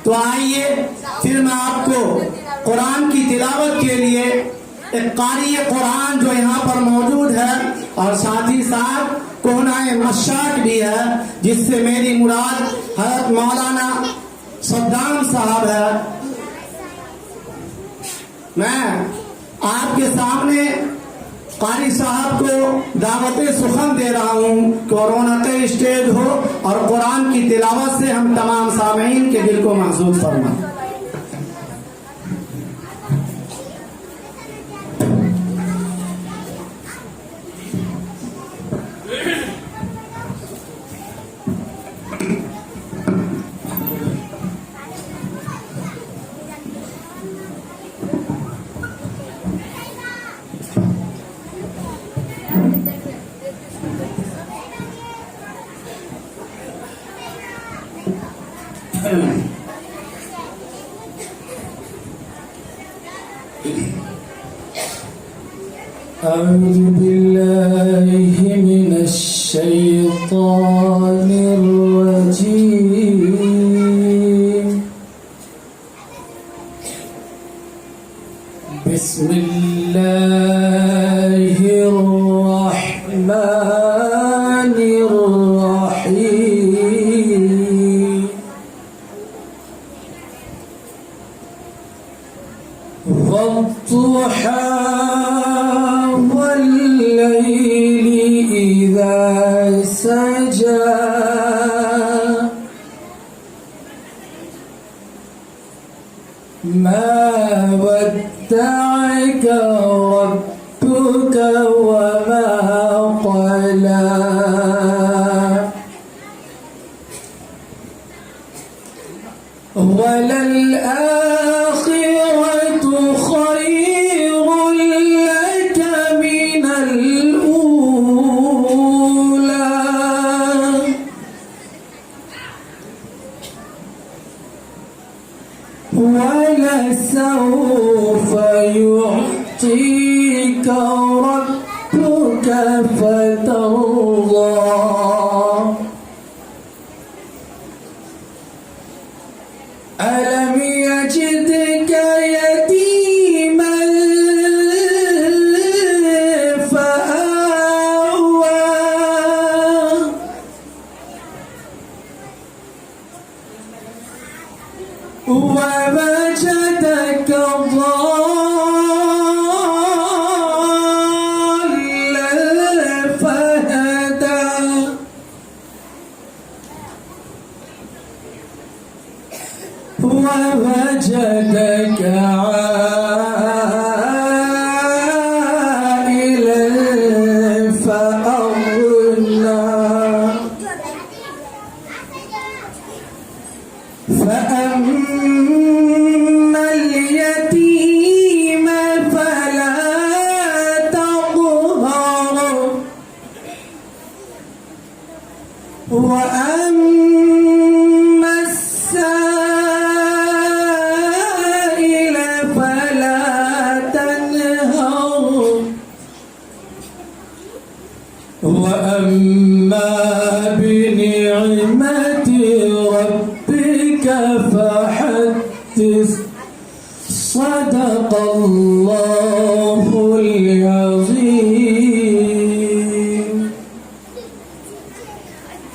तो आइए फिर मैं आपको कुरान की तिलावत के लिए एक कारी कुरान जो यहाँ पर मौजूद है और साथ ही साथ कोहनाए मशाक भी है, जिससे मेरी मुराद हज़रत मौलाना सद्दाम साहब है। मैं आपके सामने कारी साहब को दावत सुखन दे रहा हूँ कि रौनक स्टेज हो और कुरान की तिलावत से हम तमाम सामीन के दिल को महसूस फरमाएं। أعوذ بالله من الشيطان الرجيم. بسم الله الرحمن الرحيم. والضحى والليل إذا سجى ما ودعك ربك وما قلى وللآخرة خير لك من الأولى ولسوف يعطيك ربك فترضى. ألم يجدك يتيما فآوى ووجدك ضالا فهدى ووجدك عائلا فأغنى فأما اليتيم فلا تقهر وأما السائل فلا تنهر وأما بنعمة